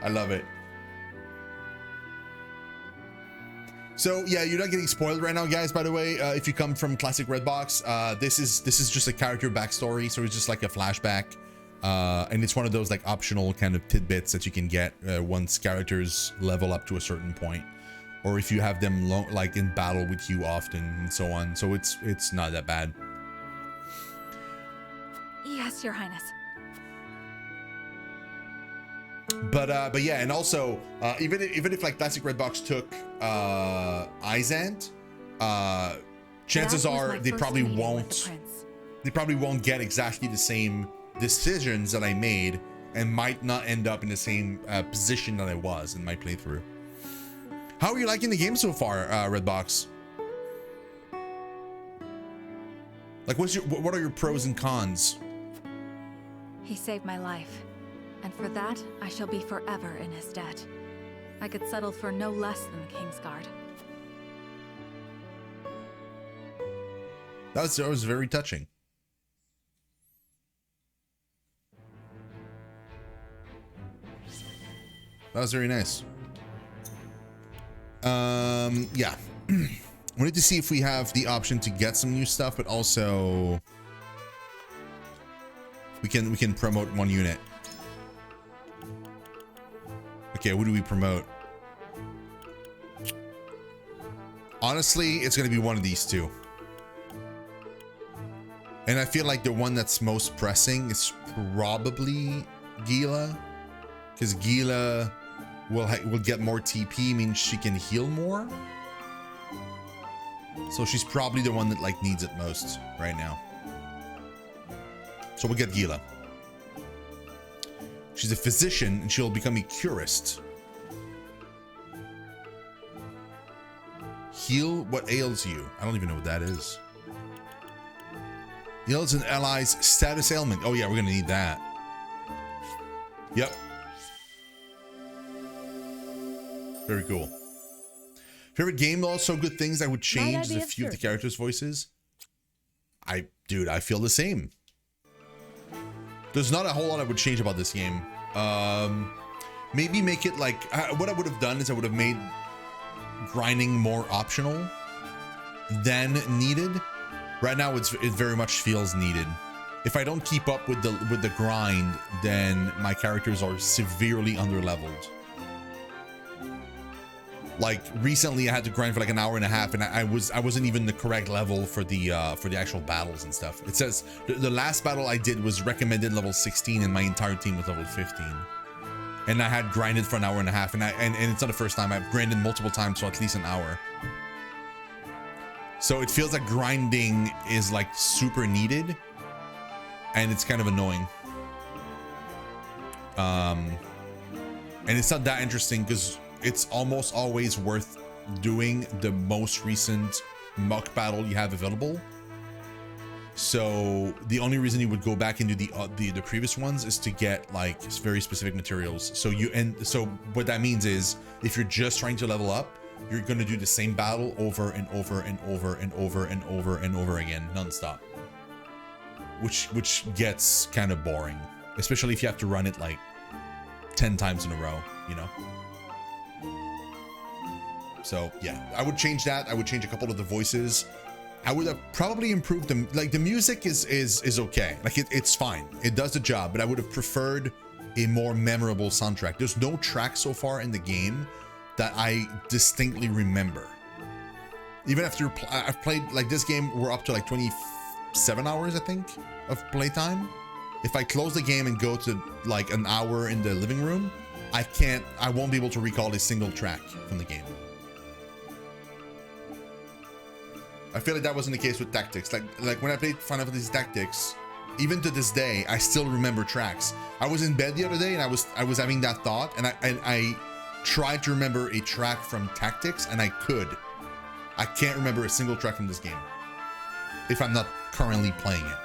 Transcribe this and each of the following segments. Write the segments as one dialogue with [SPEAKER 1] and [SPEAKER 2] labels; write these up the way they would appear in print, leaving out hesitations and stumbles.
[SPEAKER 1] I love it. So yeah, you're not getting spoiled right now, guys. By the way, if you come from classic Redbox, this is just a character backstory, so it's just like a flashback, and it's one of those like optional kind of tidbits that you can get once characters level up to a certain point, or if you have them like in battle with you often and so on. So it's not that bad.
[SPEAKER 2] Yes, Your Highness.
[SPEAKER 1] But yeah, and also even if like classic Redbox took Izant, chances are they probably won't get exactly the same decisions that I made, and might not end up in the same position that I was in my playthrough. How are you liking the game so far, Redbox? Like, what are your pros and cons?
[SPEAKER 2] He saved my life, and for that, I shall be forever in his debt. I could settle for no less than the King's Guard.
[SPEAKER 1] That was very touching. That was very nice. Yeah. Wanted to see if we have the option to get some new stuff, but also we can promote one unit. Okay, what do we promote? Honestly, it's gonna be one of these two. And I feel like the one that's most pressing is probably Gila, because Gila will get more TP, means she can heal more. So she's probably the one that like needs it most right now. So we'll get Gila. She's a physician and she'll become a curist. Heal what ails you. I don't even know what that is. Heals an ally's status ailment. Oh yeah, we're gonna need that. Yep. Very cool. Favorite game, also good things I would change a few of the characters' voices. Dude, I feel the same. There's not a whole lot I would change about this game. Maybe make it like, what I would have done is I would have made grinding more optional than needed. Right now, it very much feels needed. If I don't keep up with the grind, then my characters are severely underleveled. Like recently, I had to grind for like an hour and a half, and I wasn't even the correct level for the actual battles and stuff. It says the last battle I did was recommended level 16, and my entire team was level 15. And I had grinded for an hour and a half, and it's not the first time. I've grinded multiple times, so at least an hour. So it feels like grinding is like super needed, and it's kind of annoying. And it's not that interesting because it's almost always worth doing the most recent muck battle you have available. So the only reason you would go back into the previous ones is to get like very specific materials. So what that means is if you're just trying to level up, you're going to do the same battle over and over and over and over and over and over again nonstop, which gets kind of boring, especially if you have to run it like 10 times in a row, you know. So yeah, I would change that. I would change a couple of the voices. I would have probably improved them. Like the music is okay. Like it's fine. It does the job, but I would have preferred a more memorable soundtrack. There's no track so far in the game that I distinctly remember. Even after I've played like this game, we're up to like 27 hours, I think, of playtime. If I close the game and go to like an hour in the living room, I won't be able to recall a single track from the game. I feel like that wasn't the case with Tactics. Like when I played Final Fantasy Tactics, even to this day, I still remember tracks. I was in bed the other day and I was having that thought, and I tried to remember a track from Tactics, and I can't remember a single track from this game if I'm not currently playing it.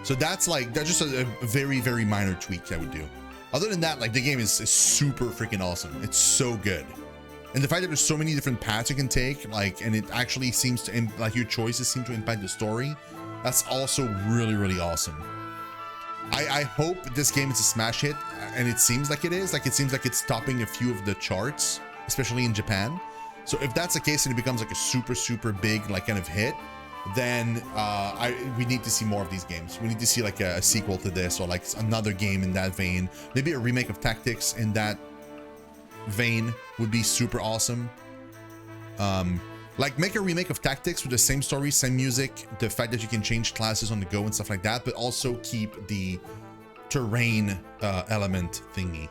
[SPEAKER 1] So that's just a very, very minor tweak I would do. Other than that, like the game is super freaking awesome. It's so good. And the fact that there's so many different paths you can take, like, and it actually seems to, like, your choices seem to impact the story, that's also really, really awesome. I hope this game is a smash hit, and it seems like it is. Like, it seems like it's topping a few of the charts, especially in Japan. So if that's the case and it becomes like a super big like kind of hit, then we need to see more of these games. We need to see like a sequel to this, or like another game in that vein. Maybe a remake of Tactics in that vein would be super awesome. Like, make a remake of Tactics with the same story, same music, the fact that you can change classes on the go and stuff like that, but also keep the terrain element thingy.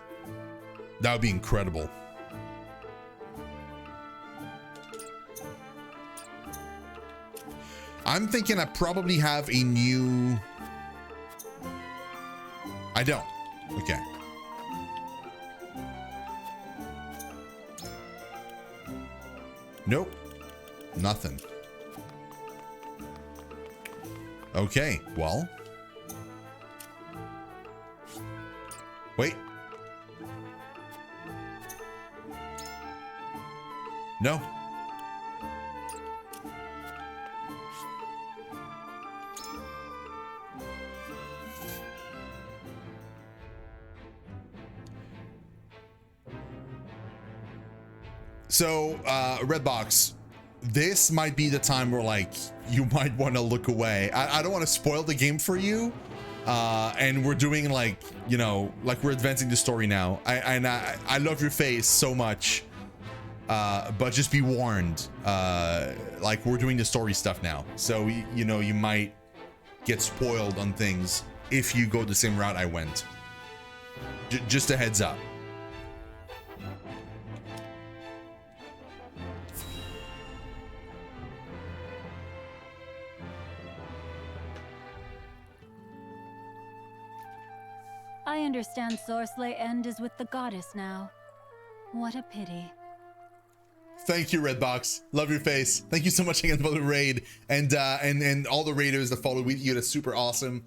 [SPEAKER 1] That would be incredible. I'm thinking I probably have a new... I don't. Okay. Nope. Nothing. Okay, well. Wait. No. So, Redbox, this might be the time where, like, you might want to look away. I don't want to spoil the game for you. And we're doing, like, you know, like, we're advancing the story now. I love your face so much. But just be warned, like, we're doing the story stuff now. So, you know, you might get spoiled on things if you go the same route I went. Just a heads up.
[SPEAKER 2] I understand Sorsley End is with the goddess now. What a pity.
[SPEAKER 1] Thank you, Redbox. Love your face. Thank you so much again for the raid, and all the raiders that follow with you. That's super awesome.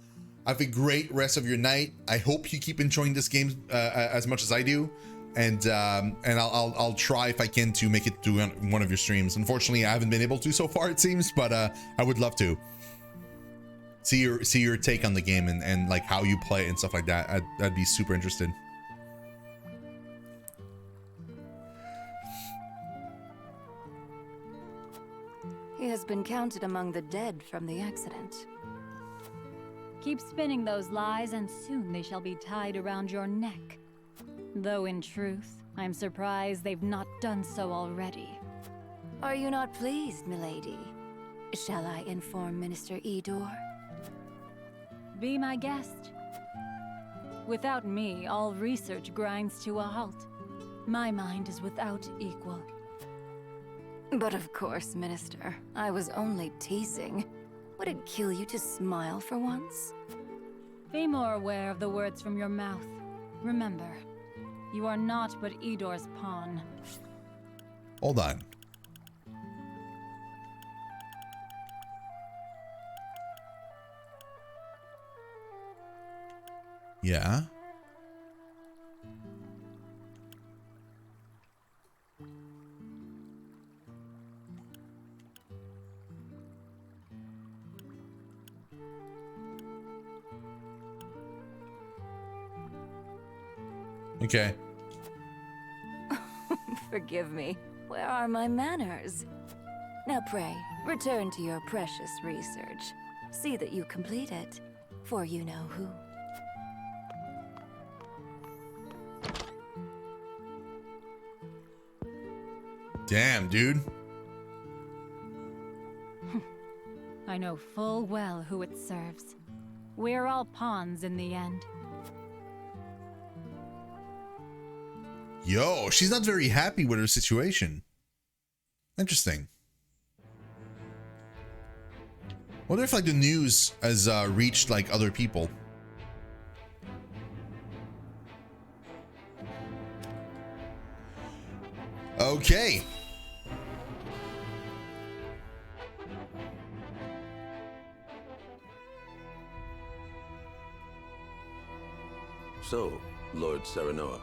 [SPEAKER 1] Have a great rest of your night. I hope you keep enjoying this game as much as I do, and I'll try if I can to make it to one of your streams. Unfortunately, I haven't been able to so far, it seems, but I would love to see your take on the game and like how you play and stuff like that. I'd be super interested.
[SPEAKER 2] He has been counted among the dead from the accident. Keep spinning those lies, and soon they shall be tied around your neck. Though in truth, I'm surprised they've not done so already. Are you not pleased, milady? Shall I inform Minister Edor? Be my guest. Without me, all research grinds to a halt. My mind is without equal. But of course, Minister, I was only teasing. Would it kill you to smile for once? Be more aware of the words from your mouth. Remember, you are not but Edor's pawn.
[SPEAKER 1] Hold on. Yeah. Okay.
[SPEAKER 2] Forgive me. Where are my manners? Now pray, return to your precious research. See that you complete it, for you know who.
[SPEAKER 1] Damn, dude.
[SPEAKER 2] I know full well who it serves. We're all pawns in the end.
[SPEAKER 1] Yo, she's not very happy with her situation. Interesting. Wonder if like the news has reached like other people. Okay.
[SPEAKER 3] So, Lord Serenoa,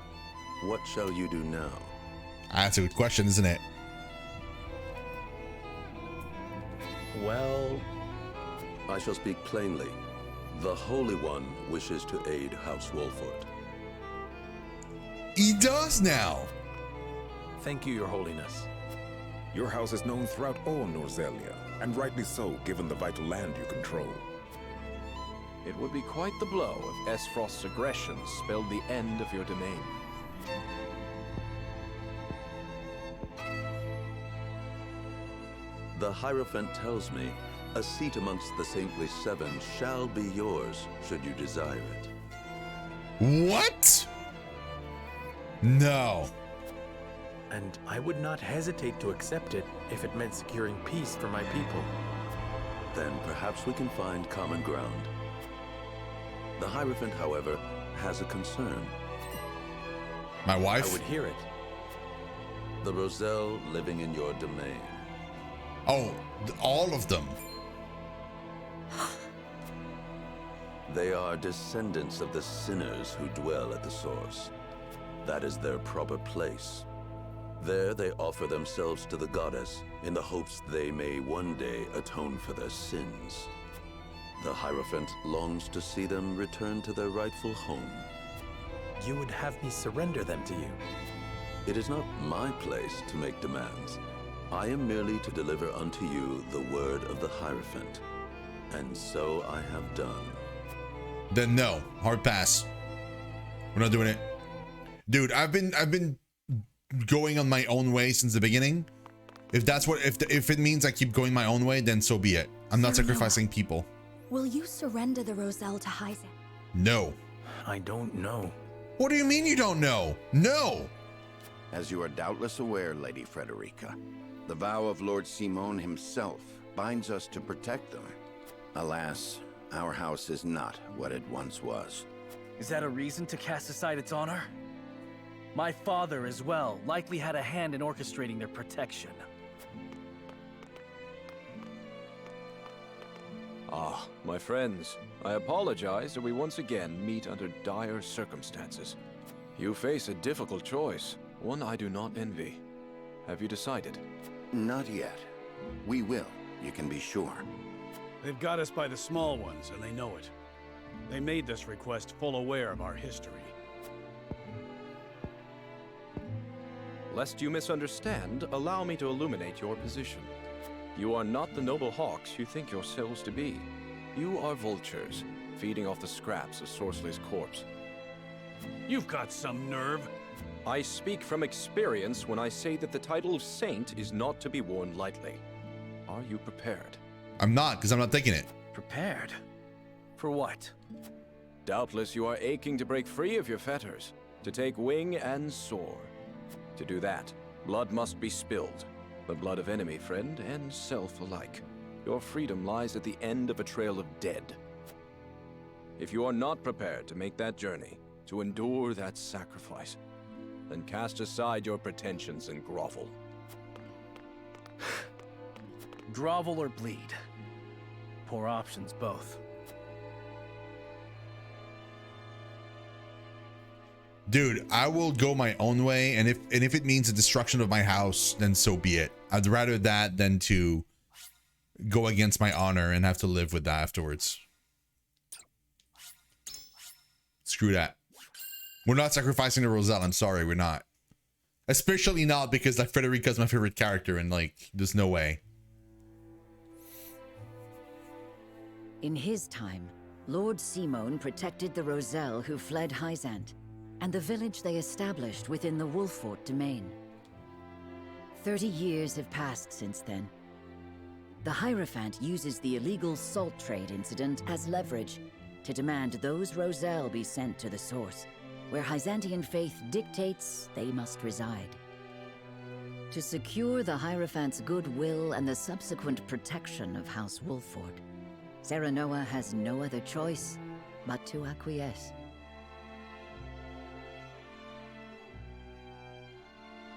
[SPEAKER 3] what shall you do now?
[SPEAKER 1] That's a good question, isn't it?
[SPEAKER 3] Well, I shall speak plainly. The Holy One wishes to aid House Wolford.
[SPEAKER 1] He does now.
[SPEAKER 4] Thank you, Your Holiness.
[SPEAKER 5] Your house is known throughout all Norzelia, and rightly so, given the vital land you control.
[SPEAKER 4] It would be quite the blow if Esfrost's aggression spelled the end of your domain.
[SPEAKER 3] The Hierophant tells me a seat amongst the Saintly Seven shall be yours, should you desire it.
[SPEAKER 1] What? No.
[SPEAKER 6] And I would not hesitate to accept it if it meant securing peace for my people.
[SPEAKER 3] Then perhaps we can find common ground. The Hierophant, however, has a concern.
[SPEAKER 1] My wife?
[SPEAKER 4] I would hear it.
[SPEAKER 3] The Roselle living in your domain.
[SPEAKER 1] Oh, all of them.
[SPEAKER 3] They are descendants of the sinners who dwell at the source. That is their proper place. There they offer themselves to the goddess in the hopes they may one day atone for their sins. The Hierophant longs to see them return to their rightful home.
[SPEAKER 6] You would have me surrender them to you.
[SPEAKER 3] It is not my place to make demands. I am merely to deliver unto you the word of the Hierophant. And so I have done.
[SPEAKER 1] Then no, hard pass. We're not doing it. Dude, I've been going on my own way since the beginning. If that's what, if it means I keep going my own way, then so be it. I'm not sacrificing people.
[SPEAKER 7] Will you surrender the Roselle to Hyzan?
[SPEAKER 1] No.
[SPEAKER 6] I don't know.
[SPEAKER 1] What do you mean you don't know? No.
[SPEAKER 8] As you are doubtless aware, Lady Frederica, the vow of Lord Simon himself binds us to protect them. Alas, our house is not what it once was.
[SPEAKER 9] Is that a reason to cast aside its honor? My father, as well, likely had a hand in orchestrating their protection.
[SPEAKER 4] Ah, my friends, I apologize that we once again meet under dire circumstances. You face a difficult choice, one I do not envy. Have you decided?
[SPEAKER 8] Not yet. We will, you can be sure.
[SPEAKER 10] They've got us by the small ones, and they know it. They made this request full aware of our history.
[SPEAKER 4] Lest you misunderstand, allow me to illuminate your position. You are not the noble hawks you think yourselves to be. You are vultures, feeding off the scraps of Sorceless's corpse.
[SPEAKER 10] You've got some nerve.
[SPEAKER 4] I speak from experience when I say that the title of Saint is not to be worn lightly. Are you prepared?
[SPEAKER 1] I'm not, because I'm not taking it.
[SPEAKER 9] Prepared? For what?
[SPEAKER 4] Doubtless you are aching to break free of your fetters, to take wing and soar. To do that, blood must be spilled. The blood of enemy, friend, and self alike. Your freedom lies at the end of a trail of dead. If you are not prepared to make that journey, to endure that sacrifice, then cast aside your pretensions and grovel.
[SPEAKER 9] Grovel or bleed? Poor options both.
[SPEAKER 1] Dude, I will go my own way, and if it means the destruction of my house, then so be it. I'd rather that than to go against my honor and have to live with that afterwards. Screw that. We're not sacrificing the Roselle. I'm sorry, we're not. Especially not because like Frederica's my favorite character, and like there's no way.
[SPEAKER 11] In his time, Lord Simon protected the Roselle who fled Hyzant, and the village they established within the Wolfort domain. 30 years have passed since then. The Hierophant uses the illegal salt trade incident as leverage to demand those Roselle be sent to the source, where Hyzantian faith dictates they must reside. To secure the Hierophant's goodwill and the subsequent protection of House Wolford, Serenoa has no other choice but to acquiesce.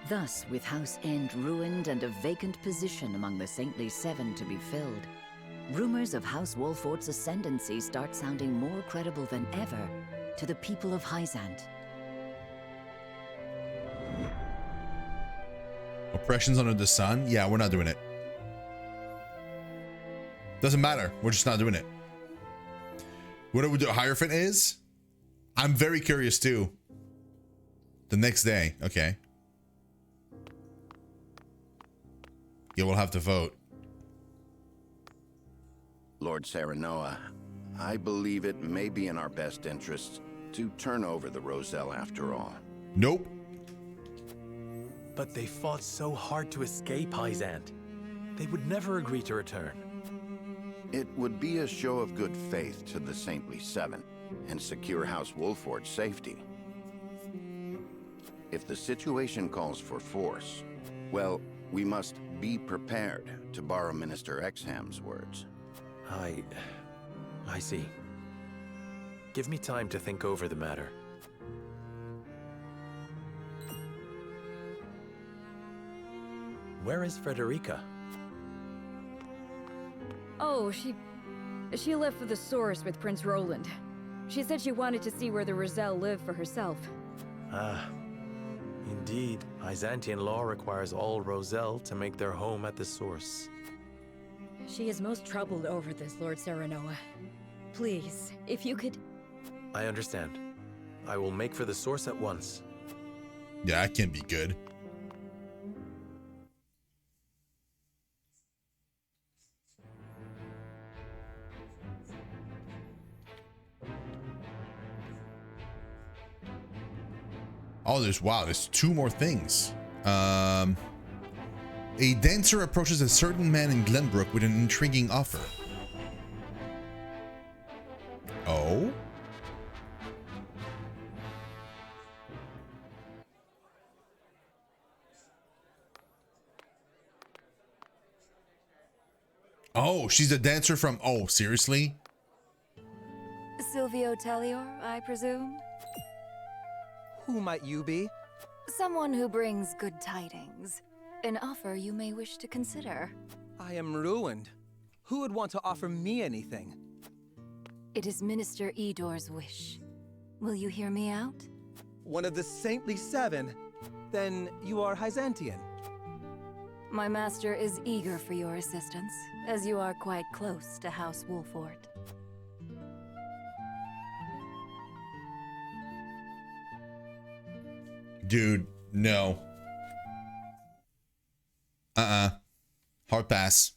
[SPEAKER 11] Thus, with House End ruined and a vacant position among the Saintly Seven to be filled, rumors of House Wolfort's ascendancy start sounding more credible than ever to the people of Hyzant.
[SPEAKER 1] Oppressions under the sun? Yeah, we're not doing it. Doesn't matter. We're just not doing it. What would the Hierophant is? I'm very curious too. The next day, okay. Yeah, we'll have to vote.
[SPEAKER 8] Lord Serenoa, I believe it may be in our best interests to turn over the Roselle after all.
[SPEAKER 1] Nope.
[SPEAKER 6] But they fought so hard to escape, Hyzant. They would never agree to return.
[SPEAKER 8] It would be a show of good faith to the Saintly Seven and secure House Wolford's safety. If the situation calls for force, well, we must be prepared, to borrow Minister Exham's words.
[SPEAKER 6] I see. Give me time to think over the matter. Where is Frederica?
[SPEAKER 12] Oh, she left for the source with Prince Roland. She said she wanted to see where the Roselle lived for herself.
[SPEAKER 6] Ah, indeed. Byzantine law requires all Roselle to make their home at the source.
[SPEAKER 12] She is most troubled over this, Lord Serenoa. Please, if you could...
[SPEAKER 6] I understand. I will make for the source at once.
[SPEAKER 1] Yeah, that can't be good. Oh, there's 2 more things. A dancer approaches a certain man in Glenbrook with an intriguing offer. Oh? Oh, she's a dancer from... Oh, seriously?
[SPEAKER 2] Silvio Tellior, I presume?
[SPEAKER 13] Who might you be?
[SPEAKER 2] Someone who brings good tidings. An offer you may wish to consider.
[SPEAKER 13] I am ruined. Who would want to offer me anything?
[SPEAKER 2] It is Minister Edor's wish. Will you hear me out?
[SPEAKER 13] One of the Saintly Seven? Then you are Hyzantian.
[SPEAKER 2] My master is eager for your assistance, as you are quite close to House Wolford.
[SPEAKER 1] Dude, no. Hard pass.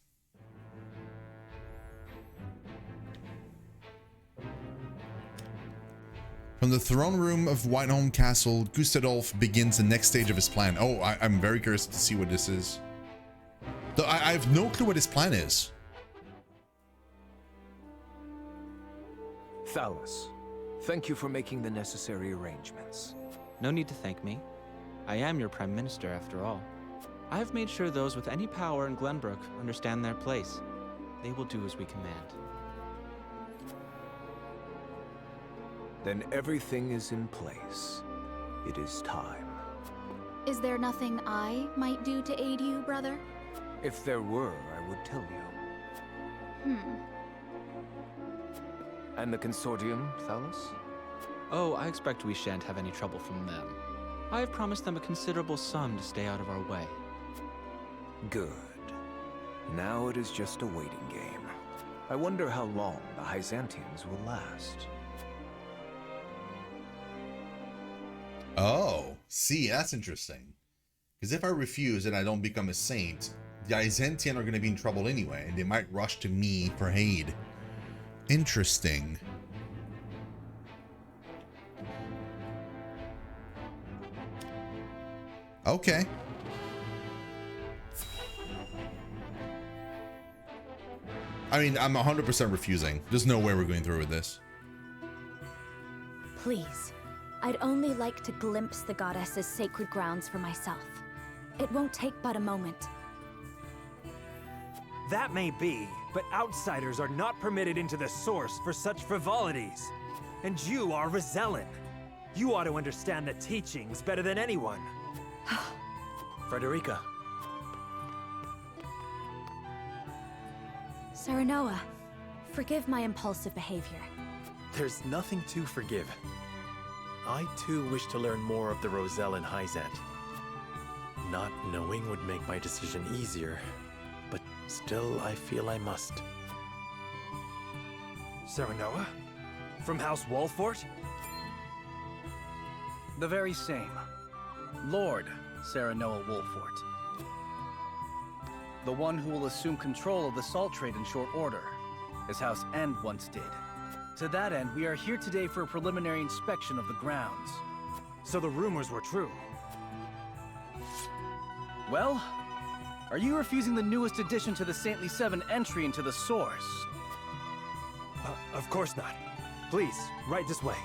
[SPEAKER 1] From the throne room of Whiteholm Castle, Gustadolf begins the next stage of his plan. Oh, I'm very curious to see what this is. Though I have no clue what his plan is.
[SPEAKER 14] Thalus, thank you for making the necessary arrangements.
[SPEAKER 15] No need to thank me. I am your Prime Minister, after all. I have made sure those with any power in Glenbrook understand their place. They will do as we command.
[SPEAKER 14] Then everything is in place. It is time.
[SPEAKER 7] Is there nothing I might do to aid you, brother?
[SPEAKER 14] If there were, I would tell you. And the Consortium, Thalus?
[SPEAKER 15] Oh, I expect we shan't have any trouble from them. I have promised them a considerable sum to stay out of our way.
[SPEAKER 14] Good. Now it is just a waiting game. I wonder how long the Hyzantians will last.
[SPEAKER 1] Oh, see, that's interesting. Because if I refuse and I don't become a saint, the Byzantian are going to be in trouble anyway, and they might rush to me for aid. Interesting. Okay. I mean, I'm 100% refusing. There's no way we're going through with this.
[SPEAKER 7] Please, I'd only like to glimpse the goddess's sacred grounds for myself. It won't take but a moment.
[SPEAKER 16] That may be, but outsiders are not permitted into the source for such frivolities. And you are Rosellan. You ought to understand the teachings better than anyone.
[SPEAKER 6] Frederica.
[SPEAKER 7] Serenoa, forgive my impulsive behavior.
[SPEAKER 6] There's nothing to forgive. I too wish to learn more of the Roselle and Hyzant. Not knowing would make my decision easier, but still I feel I must.
[SPEAKER 16] Serenoa? From House Wolfort?
[SPEAKER 9] The very same. Lord Serenoa Wolfort. The one who will assume control of the salt trade in short order, as House End once did. To that end, we are here today for a preliminary inspection of the grounds.
[SPEAKER 16] So the rumors were true.
[SPEAKER 9] Well, are you refusing the newest addition to the Saintly Seven entry into the source?
[SPEAKER 16] Of course not. Please, right this way.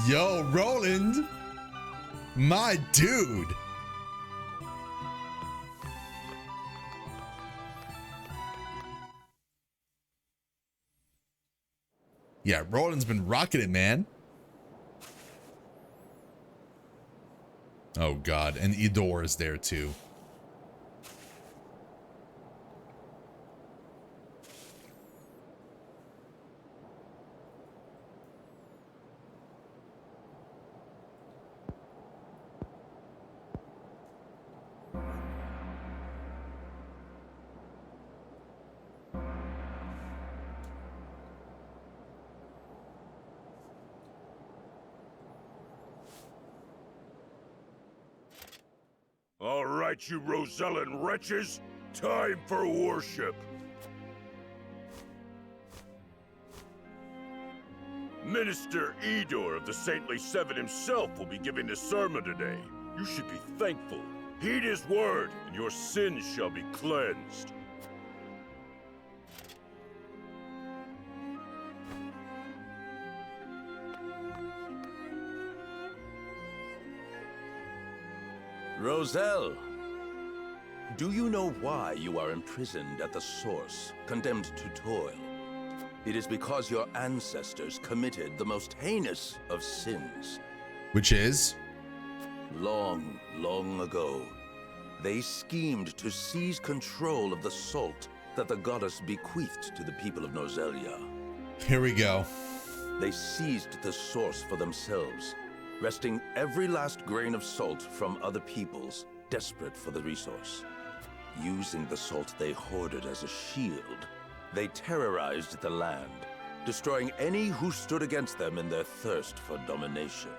[SPEAKER 1] Yo, Roland! My dude! Yeah, Roland's been rocking it, man. Oh god, and Idor is there too.
[SPEAKER 17] All right, you Rosellan wretches, time for worship. Minister Idor of the Saintly Seven himself will be giving the sermon today. You should be thankful. Heed his word, and your sins shall be cleansed.
[SPEAKER 3] Roselle, do you know why you are imprisoned at the source, condemned to toil? It is because your ancestors committed the most heinous of sins.
[SPEAKER 1] Which is?
[SPEAKER 3] Long, long ago, they schemed to seize control of the salt that the goddess bequeathed to the people of Norzelia.
[SPEAKER 1] Here we go.
[SPEAKER 3] They seized the source for themselves, wresting every last grain of salt from other peoples, desperate for the resource. Using the salt they hoarded as a shield, they terrorized the land, destroying any who stood against them in their thirst for domination.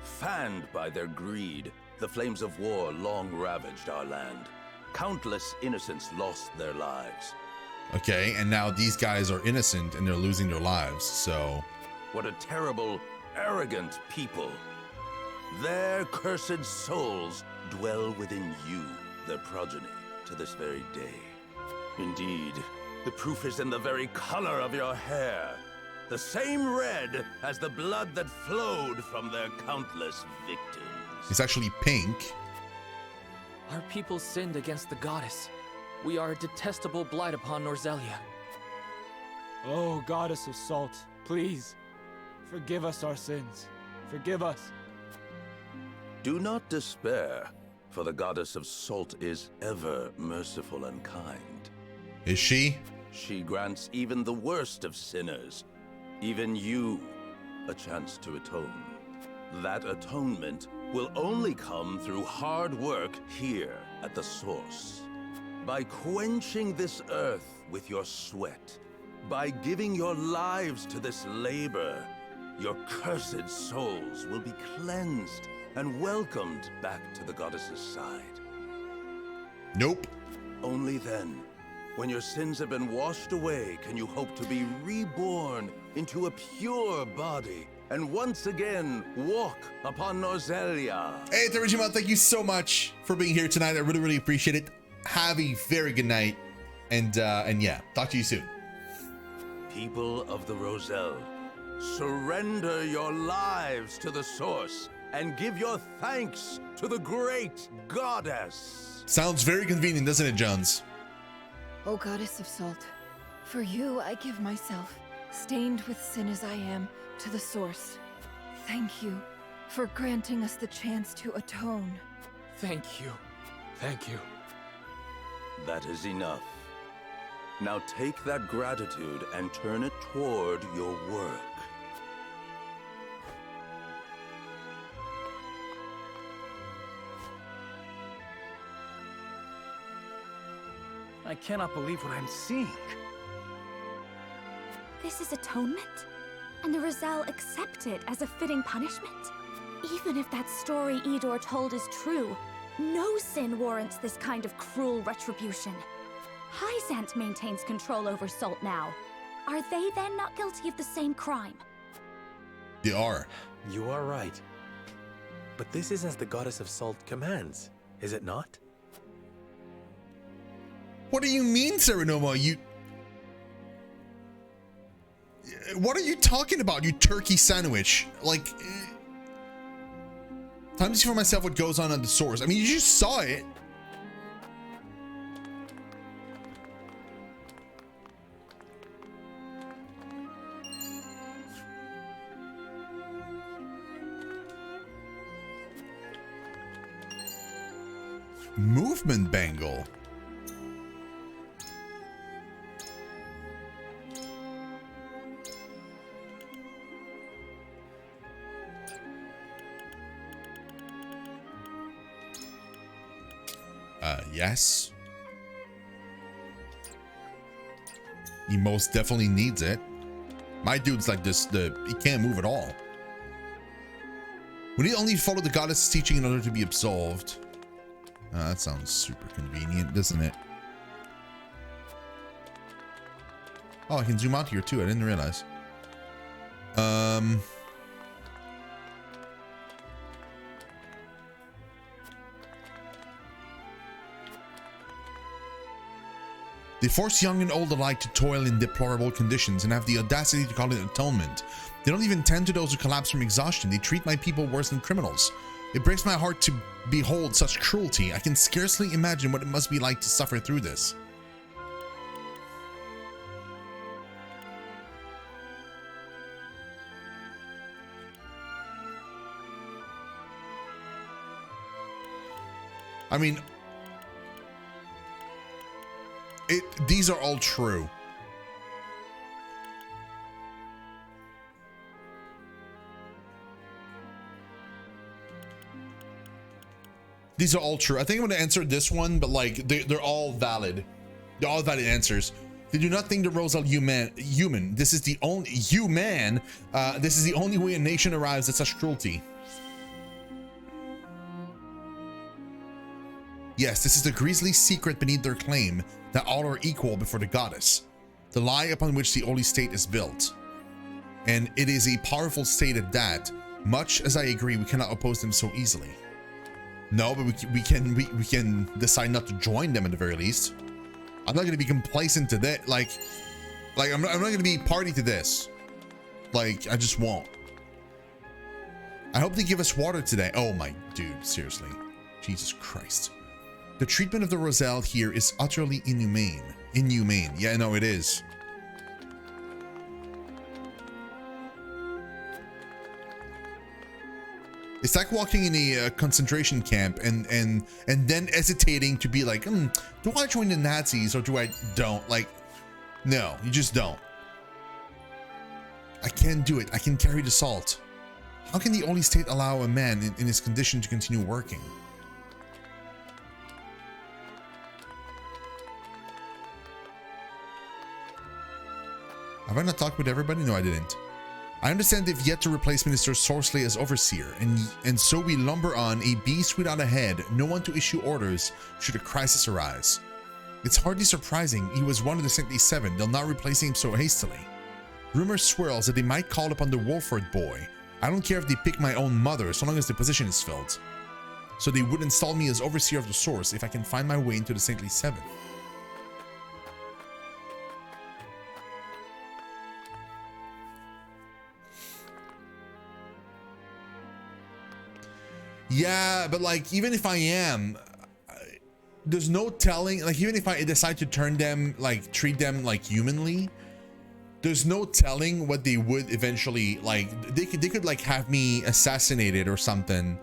[SPEAKER 3] Fanned by their greed, the flames of war long ravaged our land. Countless innocents lost their lives.
[SPEAKER 1] Okay, and now these guys are innocent and they're losing their lives, so...
[SPEAKER 3] What a terrible, arrogant people. Their cursed souls dwell within you, their progeny, to this very day. Indeed, the proof is in the very color of your hair. The same red as the blood that flowed from their countless victims.
[SPEAKER 1] It's actually pink.
[SPEAKER 18] Our people sinned against the goddess. We are a detestable blight upon Norzelia.
[SPEAKER 19] Oh, goddess of salt, please, forgive us our sins. Forgive us.
[SPEAKER 3] Do not despair, for the goddess of salt is ever merciful and kind.
[SPEAKER 1] Is she?
[SPEAKER 3] She grants even the worst of sinners, even you, a chance to atone. That atonement will only come through hard work here at the source. By quenching this earth with your sweat, by giving your lives to this labor, your cursed souls will be cleansed and welcomed back to the goddess's side.
[SPEAKER 1] Nope.
[SPEAKER 3] Only then, when your sins have been washed away, can you hope to be reborn into a pure body and once again walk upon Norzelia.
[SPEAKER 1] Hey, Terajima, thank you so much for being here tonight. I really, really appreciate it. Have a very good night. And yeah, talk to you soon.
[SPEAKER 3] People of the Roselle, surrender your lives to the source and give your thanks to the great goddess.
[SPEAKER 1] Sounds very convenient, doesn't it, Jones?
[SPEAKER 12] O goddess of salt, for you I give myself, stained with sin as I am, to the source. Thank you for granting us the chance to atone.
[SPEAKER 18] Thank you.
[SPEAKER 19] Thank you.
[SPEAKER 3] That is enough. Now take that gratitude and turn it toward your work.
[SPEAKER 9] I cannot believe what I'm seeing.
[SPEAKER 7] This is atonement? and the Roselle accept it as a fitting punishment? Even if that story Idor told is true, no sin warrants this kind of cruel retribution. Hyzant maintains control over Salt now. Are they then not guilty of the same crime?
[SPEAKER 1] They are.
[SPEAKER 6] You are right. But this is as the Goddess of Salt commands, is it not?
[SPEAKER 1] What do you mean, Serenoma? What are you talking about, you turkey sandwich? Like, time to see for myself what goes on at the source. I mean, you just saw it. Movement bangle. Yes. He most definitely needs it. My dude's like this, he can't move at all. We need only follow the goddess' teaching in order to be absolved. That sounds super convenient, doesn't it? Oh, I can zoom out here too. I didn't realize. They force young and old alike to toil in deplorable conditions and have the audacity to call it atonement. They don't even tend to those who collapse from exhaustion. They treat my people worse than criminals. It breaks my heart to behold such cruelty. I can scarcely imagine what it must be like to suffer through this. I mean, these are all true. These are all true. I think I'm going to answer this one, but like they're all valid. They're all valid answers. They do not think the Roselle human. This is the only human. This is the only way a nation arrives at such cruelty. Yes, this is the grisly secret beneath their claim that all are equal before the goddess, the lie upon which the holy state is built. And it is a powerful state at that. Much as I agree, we cannot oppose them so easily. No, but we can decide not to join them at the very least. I'm not going to be complacent to that. Like I'm not going to be party to this. Like, I just won't. I hope they give us water today. Oh my dude, seriously. Jesus Christ. The treatment of the Roselle here is utterly inhumane. Yeah, no, it is. It's like walking in a concentration camp and then hesitating to be like, do I join the Nazis or do I don't? Like, no, you just don't. I can't do it. I can carry the salt. How can the Holy State allow a man in his condition to continue working? Have I not talked with everybody? No, I didn't. I understand they've yet to replace Minister Sorsley as overseer, and so we lumber on, a beast without a head, no one to issue orders should a crisis arise. It's hardly surprising he was one of the Saintly Seven. They'll not replace him so hastily. Rumor swirls that they might call upon the Wolford boy. I don't care if they pick my own mother, so long as the position is filled. So they would install me as overseer of the source if I can find my way into the Saintly Seven. Yeah, but like, even if I am, there's no telling, like, even if I decide to turn them, like, treat them like humanly, there's no telling what they would eventually, like, they could like have me assassinated or something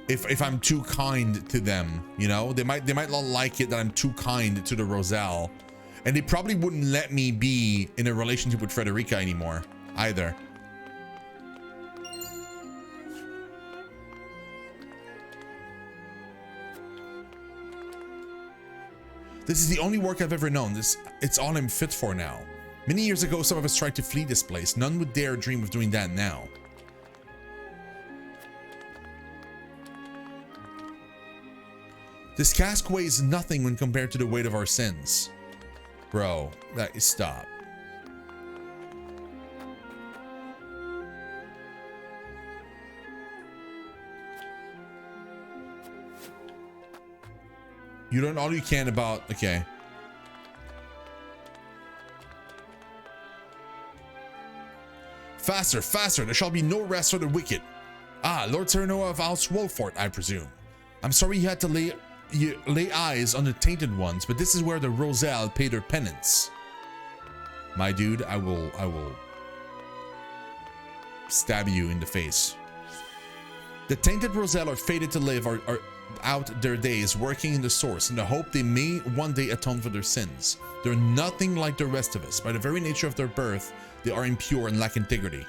[SPEAKER 1] if I'm too kind to them, you know? They might not like it that I'm too kind to the Roselle, and they probably wouldn't let me be in a relationship with Frederica anymore either. This is the only work I've ever known. It's all I'm fit for now. Many years ago, some of us tried to flee this place. None would dare dream of doing that now. This cask weighs nothing when compared to the weight of our sins. Bro, that is stop. You learn all you can about... Okay. Faster, faster. There shall be no rest for the wicked. Ah, Lord Serenoa of House Wolfort, I presume. I'm sorry you had to lay eyes on the tainted ones, but this is where the Roselle pay their penance. My dude, I will stab you in the face. The tainted Roselle are fated to live out their days working in the source in the hope they may one day atone for their sins. They're nothing like the rest of us. By the very nature of their birth, they are impure and lack integrity.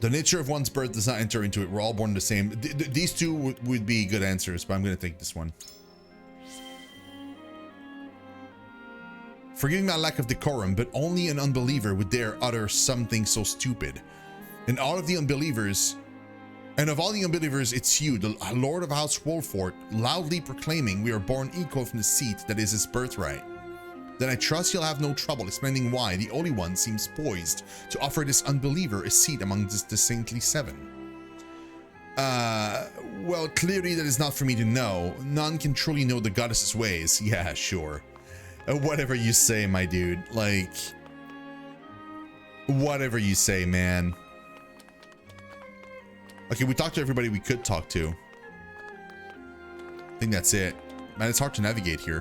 [SPEAKER 1] The nature of one's birth does not enter into it. We're all born the same. These two would be good answers, but I'm going to take this one. Forgive my lack of decorum, but only an unbeliever would dare utter something so stupid. And all of the unbelievers, and of all the unbelievers, it's you, the Lord of House Wolfort, loudly proclaiming we are born equal from the seat that is his birthright. Then I trust you'll have no trouble explaining why the Holy One seems poised to offer this unbeliever a seat among the Saintly Seven. Well, clearly that is not for me to know. None can truly know the goddess's ways. Yeah, sure. Whatever you say, my dude. Like, whatever you say, man. Okay, we talked to everybody we could talk to. I think that's it. Man, it's hard to navigate here.